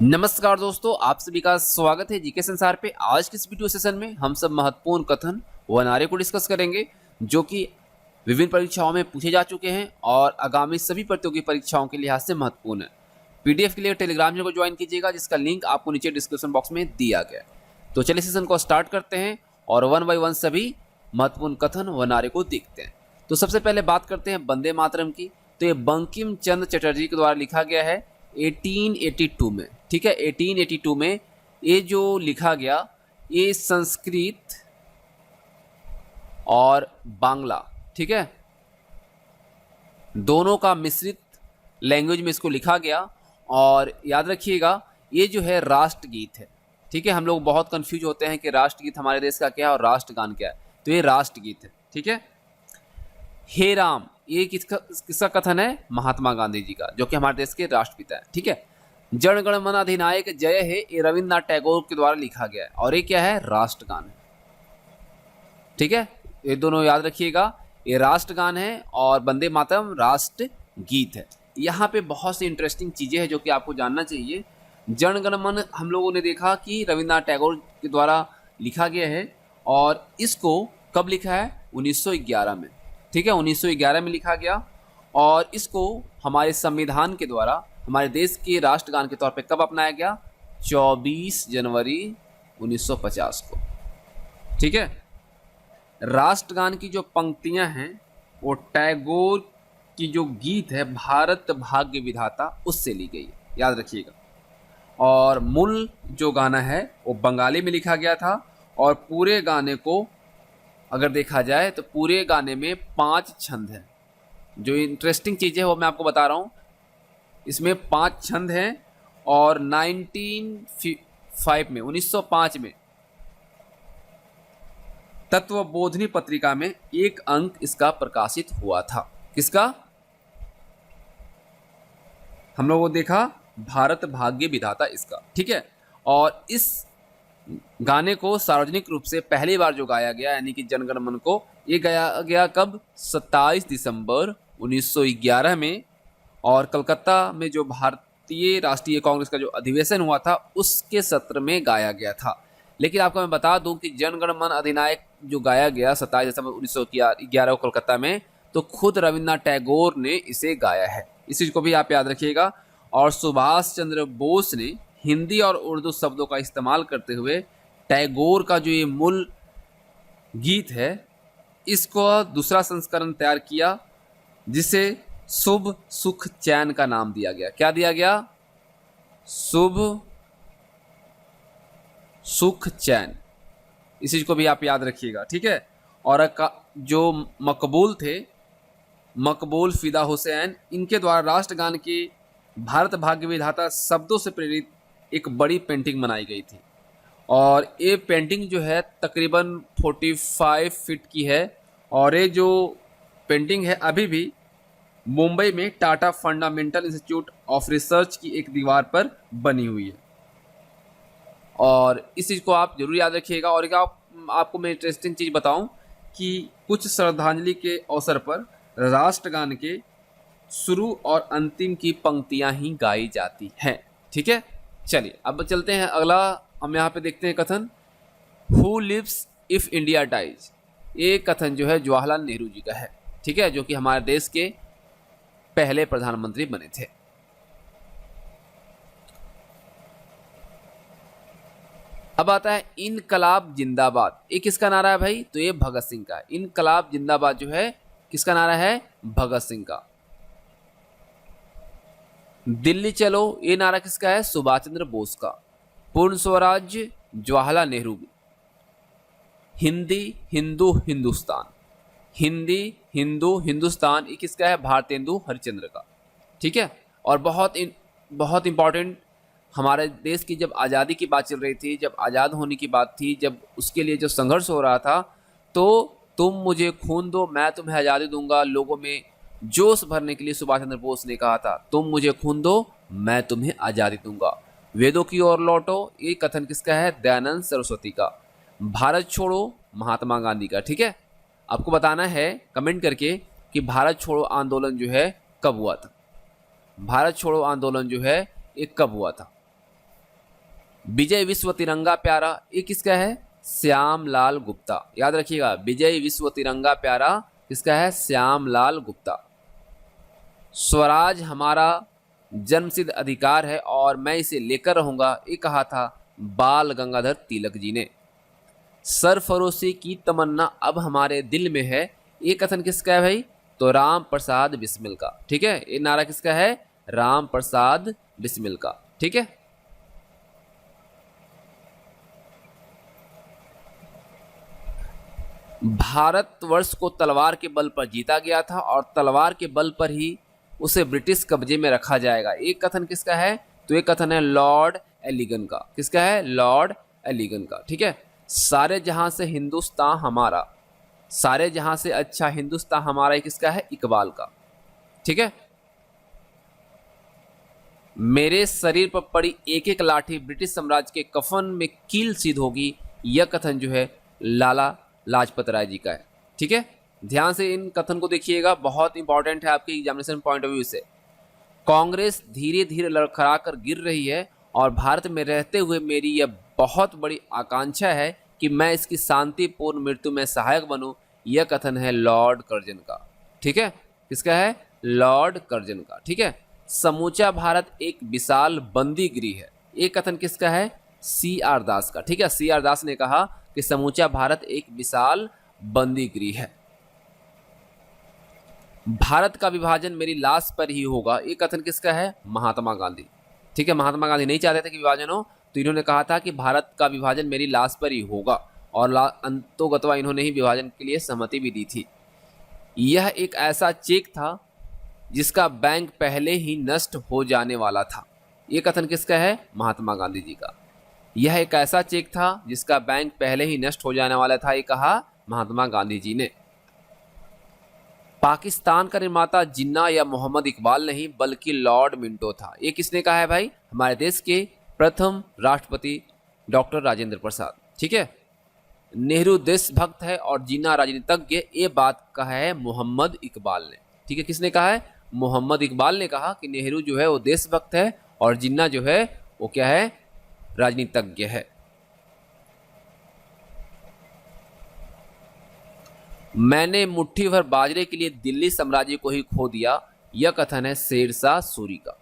नमस्कार दोस्तों, आप सभी का स्वागत है जीके संसार पे। आज के इस वीडियो सेशन में हम सब महत्वपूर्ण कथन व नारे को डिस्कस करेंगे जो कि विभिन्न परीक्षाओं में पूछे जा चुके हैं और आगामी सभी प्रतियोगी परीक्षाओं के लिहाज से महत्वपूर्ण है। पीडीएफ के लिए टेलीग्राम चैनल को ज्वाइन कीजिएगा, जिसका लिंक आपको नीचे डिस्क्रिप्शन बॉक्स में दिया गया है। तो चलिए सेशन को स्टार्ट करते हैं और वन बाई वन सभी महत्वपूर्ण कथन व नारे को देखते हैं। तो सबसे पहले बात करते हैं वंदे मातरम की। तो ये बंकिम चंद्र चटर्जी के द्वारा लिखा गया है 1882 में। ठीक है, 1882 में ये जो लिखा गया, ये संस्कृत और बांग्ला, ठीक है, दोनों का मिश्रित लैंग्वेज में इसको लिखा गया। और याद रखिएगा, ये जो है राष्ट्रगीत है। ठीक है, हम लोग बहुत कंफ्यूज होते हैं कि राष्ट्रगीत हमारे देश का क्या है और राष्ट्रगान क्या है। तो ये राष्ट्रगीत है। ठीक है, हे राम, ये किसका कथन है? महात्मा गांधी जी का, जो कि हमारे देश के राष्ट्रपिता है। ठीक है, जन गण मन अधिनायक जय है, ये रविन्द्रनाथ टैगोर के द्वारा लिखा गया है और ये क्या है? राष्ट्रगान है। ठीक है, ये दोनों याद रखिएगा, ये राष्ट्रगान है और वंदे मातरम राष्ट्र गीत है। यहाँ पे बहुत सी इंटरेस्टिंग चीजें हैं जो कि आपको जानना चाहिए। जन गण मन हम लोगों ने देखा कि रविन्द्रनाथ टैगोर के द्वारा लिखा गया है और इसको कब लिखा है? 1911 में। ठीक है, 1911 में लिखा गया और इसको हमारे संविधान के द्वारा हमारे देश के राष्ट्रगान के तौर पे कब अपनाया गया? 24 जनवरी 1950 को। ठीक है, राष्ट्रगान की जो पंक्तियां हैं वो टैगोर की जो गीत है भारत भाग्य विधाता, उससे ली गई है, याद रखिएगा। और मूल जो गाना है वो बंगाली में लिखा गया था और पूरे गाने को अगर देखा जाए तो पूरे गाने में 5 छंद हैं। जो इंटरेस्टिंग चीज़ है वो मैं आपको बता रहा हूँ, इसमें 5 छंद हैं और 1905 में तत्वबोधिनी पत्रिका में एक अंक इसका प्रकाशित हुआ था। किसका? हम लोगों को देखा भारत भाग्य विधाता, इसका। ठीक है, और इस गाने को सार्वजनिक रूप से पहली बार जो गाया गया, यानी कि जनगण मन को, ये गाया गया कब? 27 दिसंबर 1911 में। और कलकत्ता में जो भारतीय राष्ट्रीय कांग्रेस का जो अधिवेशन हुआ था उसके सत्र में गाया गया था। लेकिन आपको मैं बता दूं कि जनगण मन अधिनायक जो गाया गया 27 दिसंबर 1911 को कलकत्ता में, तो खुद रविन्द्रनाथ टैगोर ने इसे गाया है। इस चीज को भी आप याद रखिएगा। और सुभाष चंद्र बोस ने हिंदी और उर्दू शब्दों का इस्तेमाल करते हुए टैगोर का जो ये मूल गीत है, इसको दूसरा संस्करण तैयार किया, जिसे शुभ सुख चैन का नाम दिया गया। क्या दिया गया? शुभ सुख चैन। इस चीज को भी आप याद रखिएगा। ठीक है, और जो मकबूल थे, मकबूल फिदा हुसैन, इनके द्वारा राष्ट्रगान के भारत भाग्य विधाता शब्दों से प्रेरित एक बड़ी पेंटिंग बनाई गई थी। और ये पेंटिंग जो है तकरीबन 45 फीट की है और ये जो पेंटिंग है अभी भी मुंबई में Tata fundamental institute of research की एक दीवार पर बनी हुई है। और इस चीज़ को आप जरूर याद रखिएगा। और आपको मैं इंटरेस्टिंग चीज़ बताऊं कि कुछ श्रद्धांजलि के अवसर पर राष्ट्रगान के शुरू और अंतिम की पंक्तियां ही गाई जाती हैं। ठीक है, चलिए अब चलते हैं अगला। हम यहाँ पे देखते हैं कथन, who lives if India dies. ये कथन जो है जवाहरलाल नेहरू जी का है। ठीक है, जो कि हमारे देश के पहले प्रधानमंत्री बने थे। अब आता है इनकलाब जिंदाबाद। ये किसका नारा है भाई? तो ये भगत सिंह का। इनकलाब जिंदाबाद जो है किसका नारा है? भगत सिंह का। दिल्ली चलो, ये नारा किसका है? सुभाष चंद्र बोस का। पूर्ण स्वराज्य जवाहरलाल नेहरू। हिंदी हिंदू हिंदुस्तान, हिंदी हिंदू हिंदुस्तान, ये किसका है? भारतेंदु हरिश्चंद्र का। ठीक है, और बहुत इंपॉर्टेंट, हमारे देश की जब आज़ादी की बात चल रही थी, जब आज़ाद होने की बात थी, जब उसके लिए जो संघर्ष हो रहा था, तो तुम मुझे खून दो मैं तुम्हें आज़ादी दूंगा, लोगों में जोश भरने के लिए सुभाष चंद्र बोस ने कहा था, तुम मुझे खून दो मैं तुम्हें आज़ादी दूंगा। वेदों की ओर लौटो, ये कथन किसका है? दयानंद सरस्वती का। भारत छोड़ो महात्मा गांधी का। ठीक है, आपको बताना है कमेंट करके कि भारत छोड़ो आंदोलन जो है कब हुआ था। भारत छोड़ो आंदोलन जो है ये कब हुआ था? विजय विश्व तिरंगा प्यारा, ये किसका है? श्यामलाल गुप्ता। याद रखिएगा, विजय विश्व तिरंगा प्यारा किसका है? श्यामलाल गुप्ता। स्वराज हमारा जन्मसिद्ध अधिकार है और मैं इसे लेकर रहूंगा, ये कहा था बाल गंगाधर तिलक जी ने। सरफरोशी की तमन्ना अब हमारे दिल में है, ये कथन किसका है भाई? तो राम प्रसाद बिस्मिल का। ठीक है, ये नारा किसका है? राम प्रसाद बिस्मिल का। ठीक है, भारतवर्ष को तलवार के बल पर जीता गया था और तलवार के बल पर ही उसे ब्रिटिश कब्जे में रखा जाएगा, एक कथन किसका है? तो ये कथन है लॉर्ड एलिगन का। किसका है? लॉर्ड एलिगन का। ठीक है, सारे जहां से हिंदुस्तान हमारा, सारे जहां से अच्छा हिंदुस्तान हमारा, ये किसका है? इकबाल का। ठीक है, मेरे शरीर पर पड़ी एक एक लाठी ब्रिटिश साम्राज्य के कफन में कील सिद्ध होगी, यह कथन जो है लाला लाजपत राय जी का है। ठीक है, ध्यान से इन कथन को देखिएगा, बहुत इंपॉर्टेंट है आपके एग्जामिनेशन पॉइंट ऑफ व्यू से। कांग्रेस धीरे धीरे लड़खड़ा कर गिर रही है और भारत में रहते हुए मेरी यह बहुत बड़ी आकांक्षा है कि मैं इसकी शांतिपूर्ण मृत्यु में सहायक बनूं, यह कथन है लॉर्ड कर्जन का। ठीक है, किसका है? लॉर्ड कर्जन का। ठीक है, समूचा भारत एक विशाल बंदी गृह है, ये कथन किसका है? सी आर दास का। ठीक है, सी आर दास ने कहा कि समूचा भारत एक विशाल बंदी गृह है। भारत का विभाजन मेरी लाश पर ही होगा, ये कथन किसका है? महात्मा गांधी। ठीक है, महात्मा गांधी नहीं चाहते थे कि विभाजन हो, तो इन्होंने कहा था कि भारत का विभाजन मेरी लाश पर ही होगा, और अंतोगत्वा इन्होंने ही विभाजन के लिए सहमति भी दी थी। यह एक ऐसा चेक था जिसका बैंक पहले ही नष्ट हो जाने वाला था, ये कथन किसका है? महात्मा गांधी जी का। यह एक ऐसा चेक था जिसका बैंक पहले ही नष्ट हो जाने वाला था, ये कहा महात्मा गांधी जी ने। पाकिस्तान का निर्माता जिन्ना या मोहम्मद इकबाल नहीं बल्कि लॉर्ड मिंटो था, ये किसने कहा है भाई? हमारे देश के प्रथम राष्ट्रपति डॉक्टर राजेंद्र प्रसाद। ठीक है, नेहरू देशभक्त है और जिन्ना राजनीतिज्ञ, ये बात कहा है मोहम्मद इकबाल ने। ठीक है, किसने कहा है? मोहम्मद इकबाल ने कहा कि नेहरू जो है वो देशभक्त है और जिन्ना जो है वो क्या है? राजनीतिज्ञ है। मैंने मुट्ठी भर बाजरे के लिए दिल्ली साम्राज्य को ही खो दिया, यह कथन है शेरशाह सूरी का।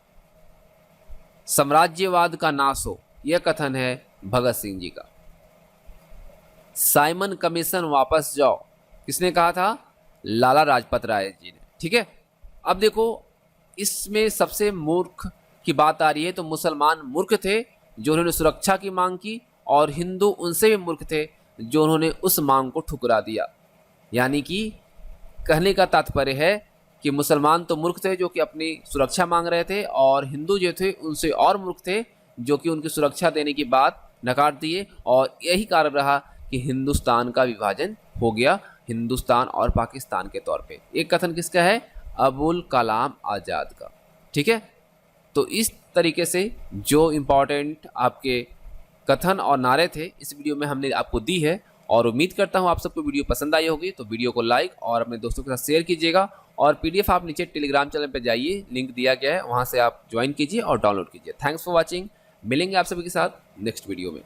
साम्राज्यवाद का नाश हो, यह कथन है भगत सिंह जी का। साइमन कमीशन वापस जाओ, किसने कहा था? लाला लाजपत राय जी ने। ठीक है, अब देखो इसमें सबसे मूर्ख की बात आ रही है, तो मुसलमान मूर्ख थे जो उन्होंने सुरक्षा की मांग की, और हिंदू उनसे भी मूर्ख थे जो उन्होंने उस मांग को ठुकरा दिया। यानी कि कहने का तात्पर्य है कि मुसलमान तो मूर्ख थे जो कि अपनी सुरक्षा मांग रहे थे, और हिंदू जो थे उनसे और मूर्ख थे जो कि उनकी सुरक्षा देने की बात नकार दिए, और यही कारण रहा कि हिंदुस्तान का विभाजन हो गया हिंदुस्तान और पाकिस्तान के तौर पे। एक कथन किसका है? अबुल कलाम आज़ाद का। ठीक है, तो इस तरीके से जो इम्पोर्टेंट आपके कथन और नारे थे इस वीडियो में हमने आपको दी है, और उम्मीद करता हूँ आप सबको वीडियो पसंद आई होगी। तो वीडियो को लाइक और अपने दोस्तों के साथ शेयर कीजिएगा, और पीडीएफ आप नीचे टेलीग्राम चैनल पर जाइए, लिंक दिया गया है, वहाँ से आप ज्वाइन कीजिए और डाउनलोड कीजिए। थैंक्स फॉर वॉचिंग, मिलेंगे आप सभी के साथ नेक्स्ट वीडियो में।